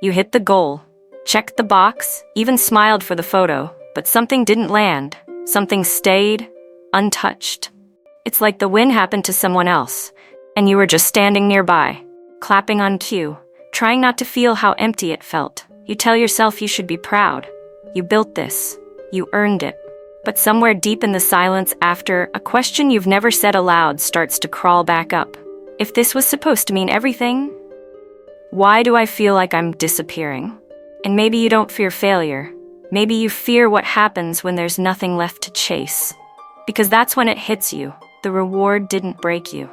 You hit the goal, checked the box, even smiled for the photo, but something didn't land. Something stayed untouched. It's like the win happened to someone else, and you were just standing nearby, clapping on cue, trying not to feel how empty it felt. You tell yourself you should be proud. You built this. You earned it. But somewhere deep in the silence after, a question you've never said aloud starts to crawl back up. If this was supposed to mean everything, why do I feel like I'm disappearing? And maybe you don't fear failure. Maybe you fear what happens when there's nothing left to chase. Because that's when it hits you. The reward didn't break you.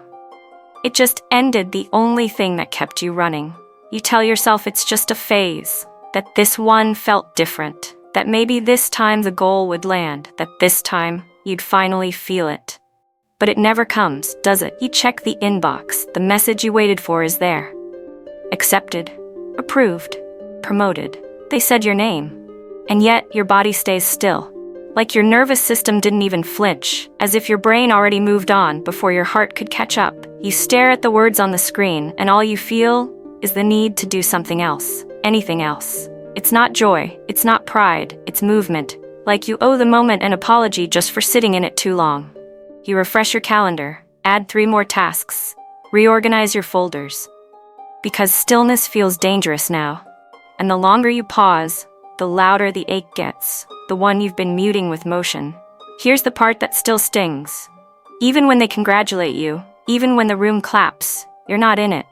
It just ended the only thing that kept you running. You tell yourself it's just a phase, that this one felt different, that maybe this time the goal would land, that this time you'd finally feel it. But it never comes, does it? You check the inbox, the message you waited for is there. Accepted, approved, promoted. They said your name. And yet your body stays still. Like your nervous system didn't even flinch, as if your brain already moved on before your heart could catch up. You stare at the words on the screen, and all you feel is the need to do something else, anything else. It's not joy, it's not pride, it's movement, like you owe the moment an apology just for sitting in it too long. You refresh your calendar, add 3 more tasks, reorganize your folders. Because stillness feels dangerous now, and the longer you pause, the louder the ache gets, the one you've been muting with motion. Here's the part that still stings. Even when they congratulate you, even when the room claps, you're not in it.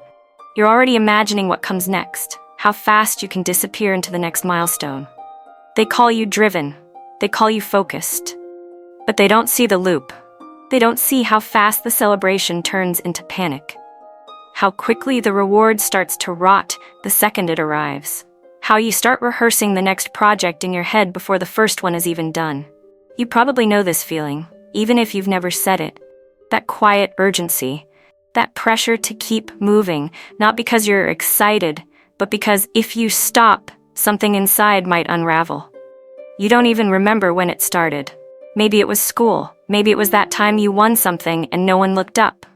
You're already imagining what comes next, how fast you can disappear into the next milestone. They call you driven, they call you focused. But they don't see the loop. They don't see how fast the celebration turns into panic. How quickly the reward starts to rot the second it arrives. How you start rehearsing the next project in your head before the first one is even done. You probably know this feeling, even if you've never said it. That quiet urgency, that pressure to keep moving, not because you're excited, but because if you stop, something inside might unravel. You don't even remember when it started. Maybe it was school. Maybe it was that time you won something and no one looked up.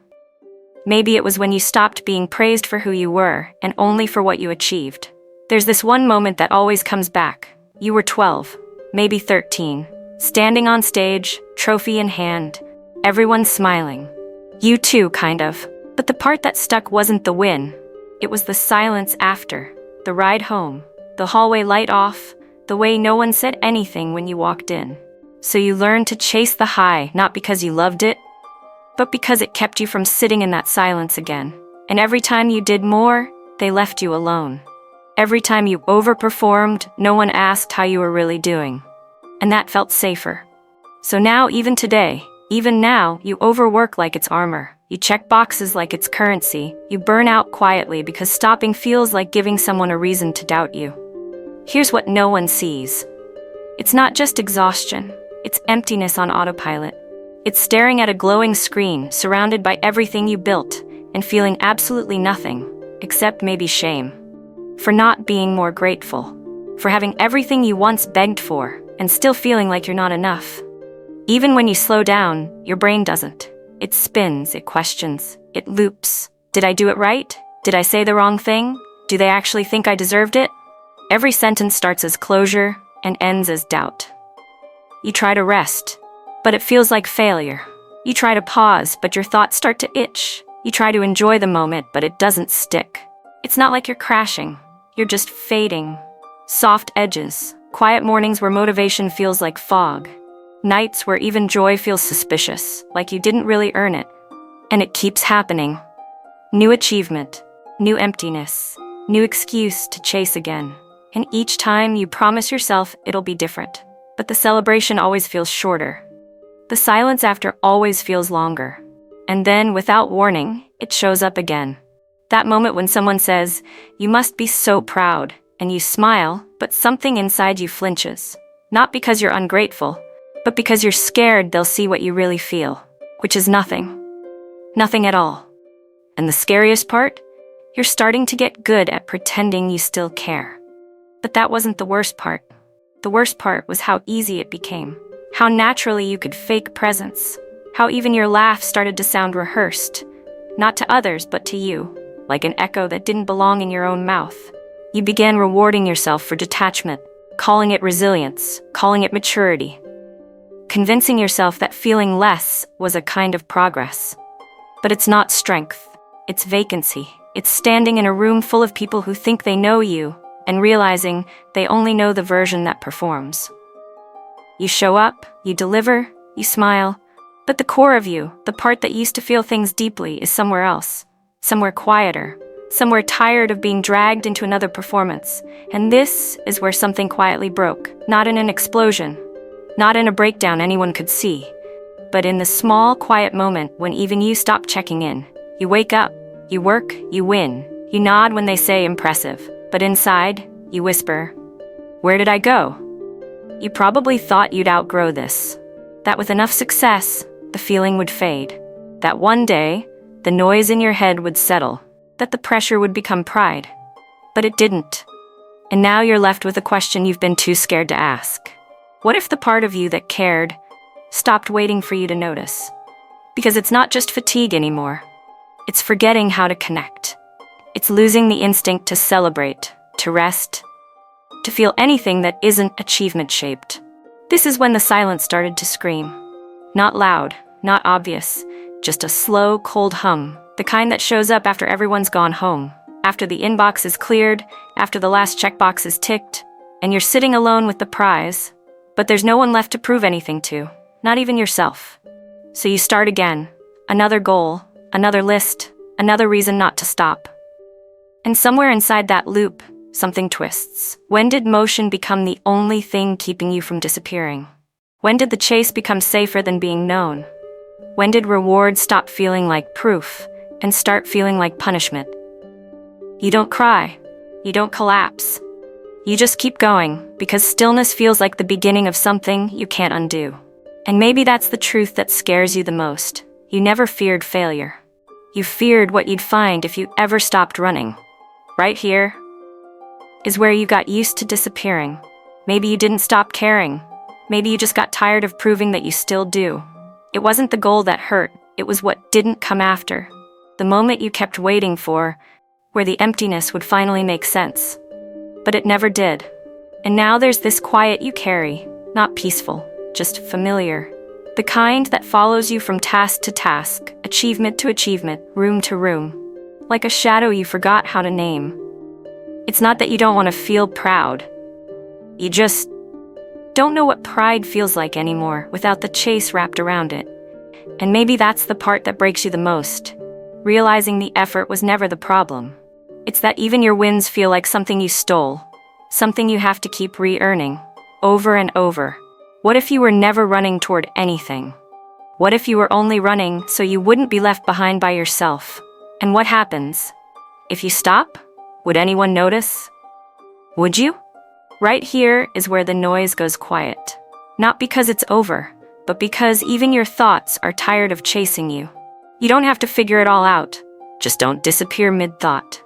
Maybe it was when you stopped being praised for who you were and only for what you achieved. There's this one moment that always comes back. You were 12, maybe 13, standing on stage, trophy in hand, everyone smiling. You too, kind of. But the part that stuck wasn't the win. It was the silence after, the ride home, the hallway light off, the way no one said anything when you walked in. So you learned to chase the high, not because you loved it, but because it kept you from sitting in that silence again. And every time you did more, they left you alone. Every time you overperformed, no one asked how you were really doing. And that felt safer. So now, even today, even now, you overwork like it's armor. You check boxes like it's currency. You burn out quietly because stopping feels like giving someone a reason to doubt you. Here's what no one sees. It's not just exhaustion. It's emptiness on autopilot. It's staring at a glowing screen, surrounded by everything you built, and feeling absolutely nothing, except maybe shame. For not being more grateful, for having everything you once begged for, and still feeling like you're not enough. Even when you slow down, your brain doesn't. It spins, it questions, it loops. Did I do it right? Did I say the wrong thing? Do they actually think I deserved it? Every sentence starts as closure and ends as doubt. You try to rest, but it feels like failure. You try to pause, but your thoughts start to itch. You try to enjoy the moment, but it doesn't stick. It's not like you're crashing. You're just fading. Soft edges, quiet mornings where motivation feels like fog. Nights where even joy feels suspicious, like you didn't really earn it. And it keeps happening. New achievement, new emptiness, new excuse to chase again. And each time you promise yourself it'll be different. But the celebration always feels shorter. The silence after always feels longer. And then, without warning, it shows up again. That moment when someone says, "You must be so proud," and you smile, but something inside you flinches. Not because you're ungrateful, but because you're scared they'll see what you really feel, which is nothing. Nothing at all. And the scariest part? You're starting to get good at pretending you still care. But that wasn't the worst part. The worst part was how easy it became. How naturally you could fake presence. How even your laugh started to sound rehearsed. Not to others, but to you. Like an echo that didn't belong in your own mouth. You began rewarding yourself for detachment, calling it resilience, calling it maturity, convincing yourself that feeling less was a kind of progress. But it's not strength, it's vacancy. It's standing in a room full of people who think they know you and realizing they only know the version that performs. You show up, you deliver, you smile, but the core of you, the part that used to feel things deeply, is somewhere else, somewhere quieter, somewhere tired of being dragged into another performance. And this is where something quietly broke, not in an explosion, not in a breakdown anyone could see, but in the small, quiet moment when even you stop checking in. You wake up, you work, you win, you nod when they say impressive, but inside, you whisper, "Where did I go?" You probably thought you'd outgrow this, that with enough success, the feeling would fade, that one day, the noise in your head would settle, that the pressure would become pride. But it didn't. And now you're left with a question you've been too scared to ask. What if the part of you that cared stopped waiting for you to notice? Because it's not just fatigue anymore. It's forgetting how to connect. It's losing the instinct to celebrate, to rest, to feel anything that isn't achievement-shaped. This is when the silence started to scream. Not loud, not obvious, just a slow, cold hum, the kind that shows up after everyone's gone home, after the inbox is cleared, after the last checkbox is ticked, and you're sitting alone with the prize, but there's no one left to prove anything to, not even yourself. So you start again, another goal, another list, another reason not to stop. And somewhere inside that loop, something twists. When did motion become the only thing keeping you from disappearing? When did the chase become safer than being known? When did reward stop feeling like proof and start feeling like punishment? You don't cry. You don't collapse. You just keep going, because stillness feels like the beginning of something you can't undo. And maybe that's the truth that scares you the most. You never feared failure. You feared what you'd find if you ever stopped running. Right here is where you got used to disappearing. Maybe you didn't stop caring. Maybe you just got tired of proving that you still do. It wasn't the goal that hurt, it was what didn't come after. The moment you kept waiting for, where the emptiness would finally make sense. But it never did. And now there's this quiet you carry, not peaceful, just familiar. The kind that follows you from task to task, achievement to achievement, room to room. Like a shadow you forgot how to name. It's not that you don't want to feel proud. You just don't know what pride feels like anymore without the chase wrapped around it. And maybe that's the part that breaks you the most. Realizing the effort was never the problem. It's that even your wins feel like something you stole. Something you have to keep re-earning, over and over. What if you were never running toward anything? What if you were only running so you wouldn't be left behind by yourself? And what happens? If you stop, would anyone notice? Would you? Right here is where the noise goes quiet. Not because it's over, but because even your thoughts are tired of chasing you. You don't have to figure it all out. Just don't disappear mid-thought.